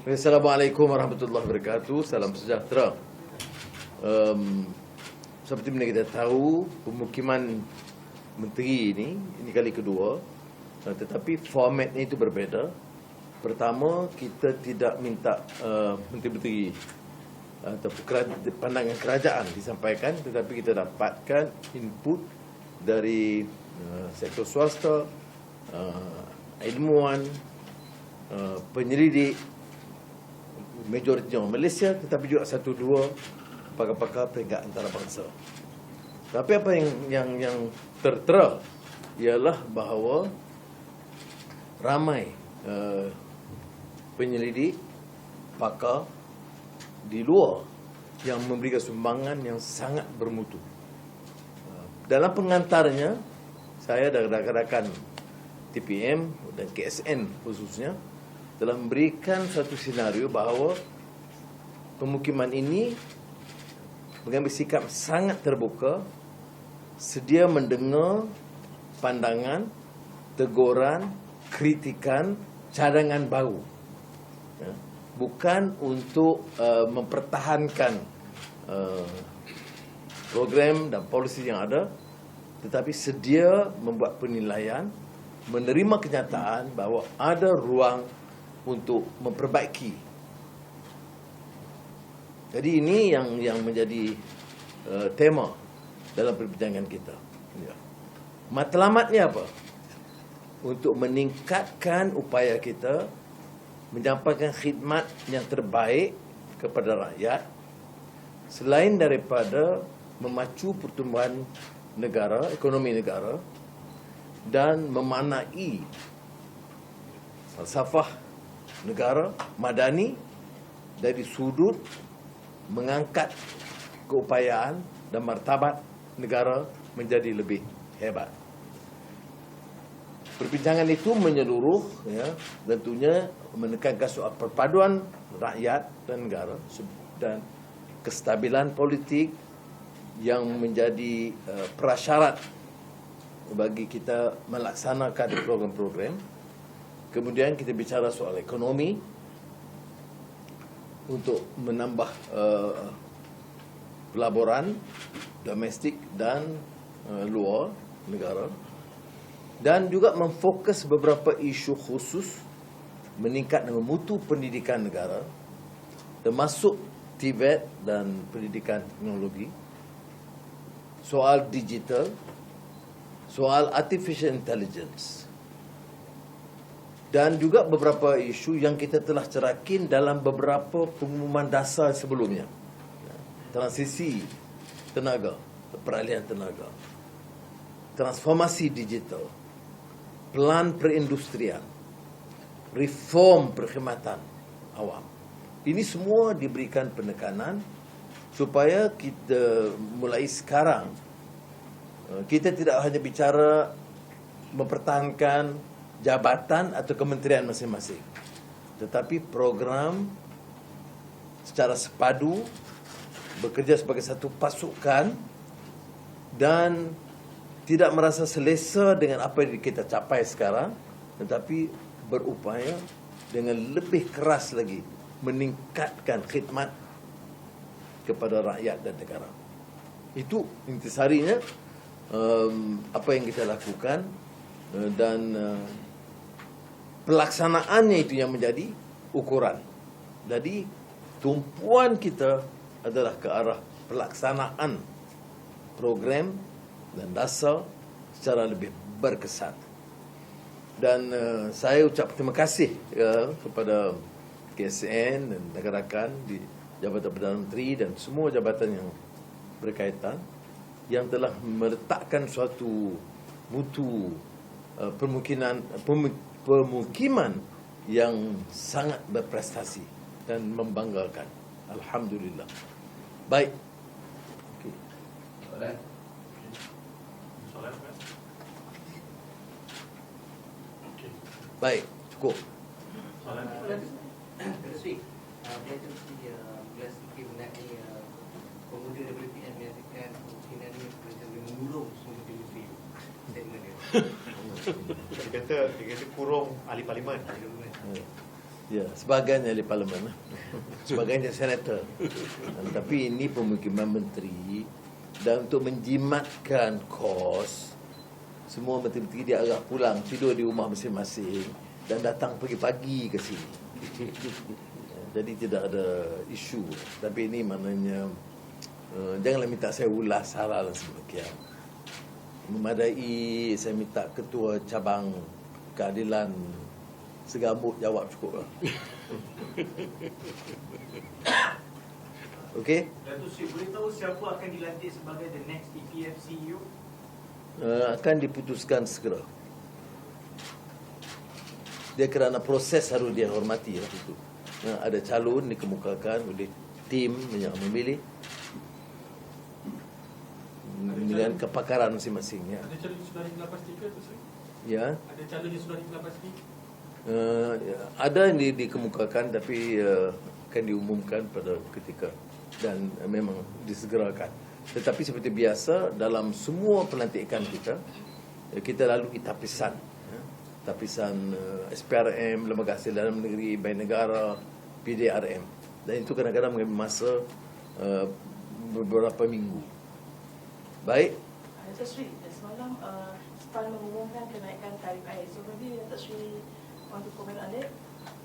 Assalamualaikum warahmatullahi wabarakatuh. Salam sejahtera. Seperti mana kita tahu, pemukiman menteri ini kali kedua, tetapi formatnya itu berbeza. Pertama, kita tidak minta menteri-menteri atau pandangan kerajaan disampaikan, tetapi kita dapatkan input dari sektor swasta, ilmuwan, penyelidik, majoritinya orang Malaysia, tetapi juga satu dua pakar-pakar peringkat antarabangsa. Tapi apa yang tertera ialah bahawa ramai penyelidik, pakar di luar yang memberikan sumbangan yang sangat bermutu. Dalam pengantarnya, saya dan rakan-rakan TPM dan KSN khususnya telah memberikan satu senario bahawa pemukiman ini mengambil sikap sangat terbuka, sedia mendengar pandangan, teguran, kritikan, cadangan baru. Bukan untuk mempertahankan program dan polisi yang ada, tetapi sedia membuat penilaian, menerima kenyataan bahawa ada ruang untuk memperbaiki. Jadi ini yang menjadi tema dalam perbincangan kita. Matlamatnya apa? Untuk meningkatkan upaya kita menyampaikan khidmat yang terbaik kepada rakyat, selain daripada memacu pertumbuhan negara, ekonomi negara, dan memaknai falsafah negara madani dari sudut mengangkat keupayaan dan martabat negara menjadi lebih hebat. Perbincangan itu menyeluruh, tentunya menekankan soal perpaduan rakyat dan negara dan kestabilan politik yang menjadi prasyarat bagi kita melaksanakan program-program. Kemudian kita bicara soal ekonomi untuk menambah pelaburan domestik dan luar negara, dan juga memfokus beberapa isu khusus meningkatkan mutu pendidikan negara, termasuk TVET dan pendidikan teknologi, soal digital, soal artificial intelligence, dan juga beberapa isu yang kita telah cerakin dalam beberapa pengumuman dasar sebelumnya. Transisi tenaga, peralihan tenaga, transformasi digital, pelan perindustrian, reform perkhidmatan awam. Ini semua diberikan penekanan supaya kita mulai sekarang, kita tidak hanya bicara mempertahankan jabatan atau kementerian masing-masing, tetapi program secara sepadu, bekerja sebagai satu pasukan dan tidak merasa selesa dengan apa yang kita capai sekarang, tetapi berupaya dengan lebih keras lagi meningkatkan khidmat kepada rakyat dan negara. Itu intisarinya apa yang kita lakukan, dan pelaksanaannya itu yang menjadi ukuran. Jadi tumpuan kita adalah ke arah pelaksanaan program dan dasar secara lebih berkesan. Dan saya ucap terima kasih kepada KSN dan rakan-rakan di Jabatan Perdana Menteri dan semua jabatan yang berkaitan yang telah meletakkan suatu mutu pemukiman yang sangat berprestasi dan membanggakan. Alhamdulillah. Baik. Okay. Baik, cukup. Pemuda daripada PM menyatakan kemungkinan ini boleh mengurung semua TV. Dia kata kurung ahli parlimen. Ya, sebagiannya di parlimen, sebagiannya senator. Tapi ini pemukiman menteri, dan untuk menjimatkan kos, semua menteri-menteri dia agak pulang, tidur di rumah masing-masing dan datang pagi-pagi ke sini. Jadi tidak ada isu. Tapi ini maknanya janganlah minta saya ulas hal-hal sebegian. Memadai saya minta ketua cabang keadilan segambut jawab cukup lah. Okey? Datuk Sri, boleh tahu siapa akan dilantik sebagai the next EPF CEO? Akan diputuskan segera. Dia kerana proses harus dia hormati lah itu. Ada calon dikemukakan oleh tim yang memilih dengan kepakaran masing-masing. Ya. Ada calon yang sudah digelar pasti ke Datuk Sri? Ya. Ada calon yang sudah digelar pasti? Ada yang dikemukakan tapi akan diumumkan pada ketika dan memang disegerakan. Tetapi seperti biasa dalam semua pelantikan kita lalui tapisan. Tapisan SPRM, Lembaga Hasil Dalam Negeri, Bank Negara, PDRM. Dan itu kadang-kadang mengambil masa beberapa minggu. Baik. Datuk Sri, semalam SPAN mengumumkan kenaikan tarif air. So maybe Datuk Sri want to comment on it?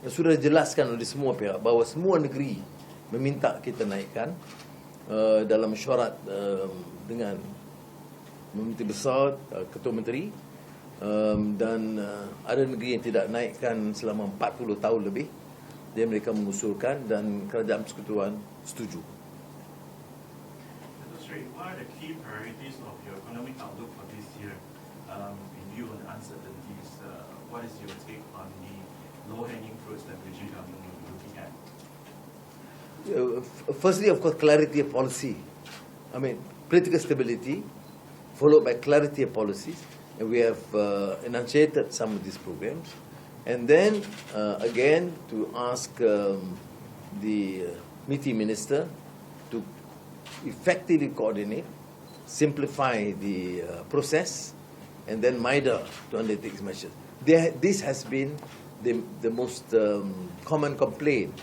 Sudah dijelaskan oleh semua pihak bahawa semua negeri meminta kita naikkan dalam mesyuarat dengan Menteri Besar, Ketua Menteri, dan ada negeri yang tidak naikkan selama 40 tahun lebih. Dia mereka mengusulkan dan Kerajaan Persekutuan setuju. Datuk Sri, what are the key priorities of your economic outlook for this year? In view of the uncertainties, what is your take on the low-hanging fruits that the region government will be looking at? Firstly, of course, clarity of policy. I mean, political stability, followed by clarity of policies. And we have enunciated some of these programs. And then, again, to ask the MITI Minister to effectively coordinate, simplify the process, and then MIDA to undertake measures. This has been the most common complaint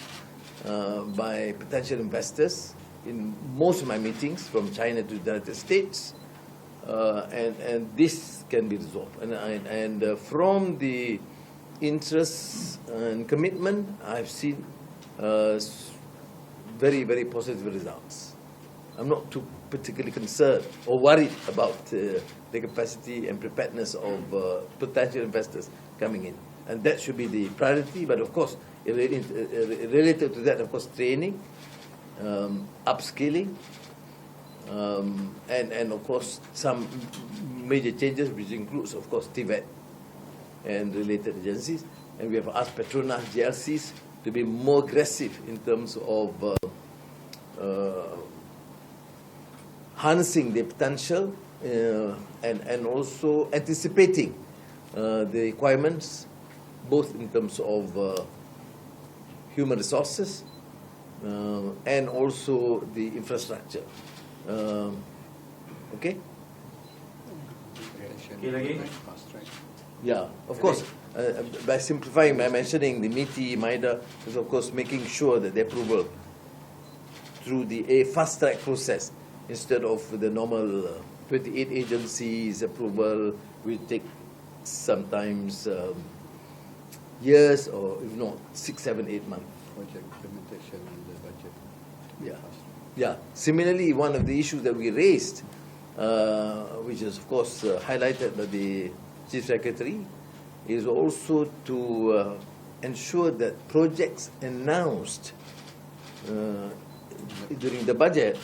by potential investors in most of my meetings from China to the United States, and this can be resolved. And from the interest and commitment, I've seen very, very positive results. I'm not too particularly concerned or worried about the capacity and preparedness of potential investors coming in. And that should be the priority. But of course, related to that, of course, training, upskilling, and of course, some major changes, which includes, of course, TVET and related agencies. And we have asked Petronas, GLCs, to be more aggressive in terms of harnessing the potential and also anticipating the requirements, both in terms of human resources and also the infrastructure. Okay? Okay, lagi? Yeah, of course. By simplifying, by mentioning the MITI, MIDA, is of course making sure that the approval through a fast-track process instead of the normal 28 agencies approval, will take sometimes years or if not 6, 7, 8 months. Project implementation and the budget. Yeah. Yeah. Similarly, one of the issues that we raised, which is of course highlighted by the Chief Secretary, is also to ensure that projects announced during the budget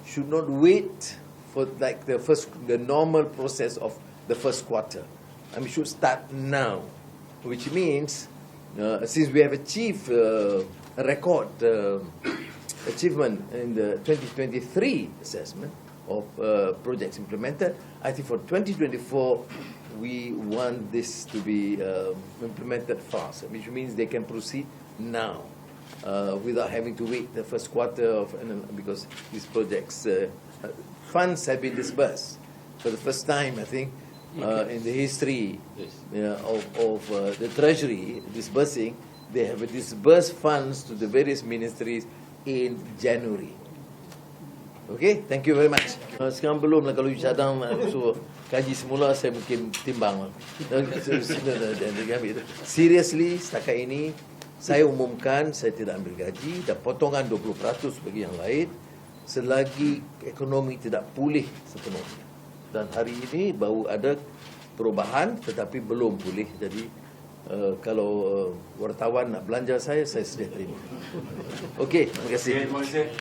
should not wait for like the normal process of the first quarter. I mean, should start now, which means since we have achieved a record achievement in the 2023 assessment of projects implemented, I think for 2024 we want this to be implemented fast, which means they can proceed now without having to wait the first quarter of, because these projects funds have been disbursed for the first time, I think, in the history of the Treasury disbursing they have disbursed funds to the various ministries in January. Okay, thank you very much. Sekarang belum lah, kalau you cadang suruh kaji semula, saya mungkin timbang lah. Seriously, setakat ini saya umumkan saya tidak ambil gaji dan potongan 20% bagi yang lain selagi ekonomi tidak pulih sepenuhnya. Dan hari ini baru ada perubahan tetapi belum pulih. Jadi kalau wartawan nak belanja saya sedia terima. Okey, terima kasih. Terima kasih.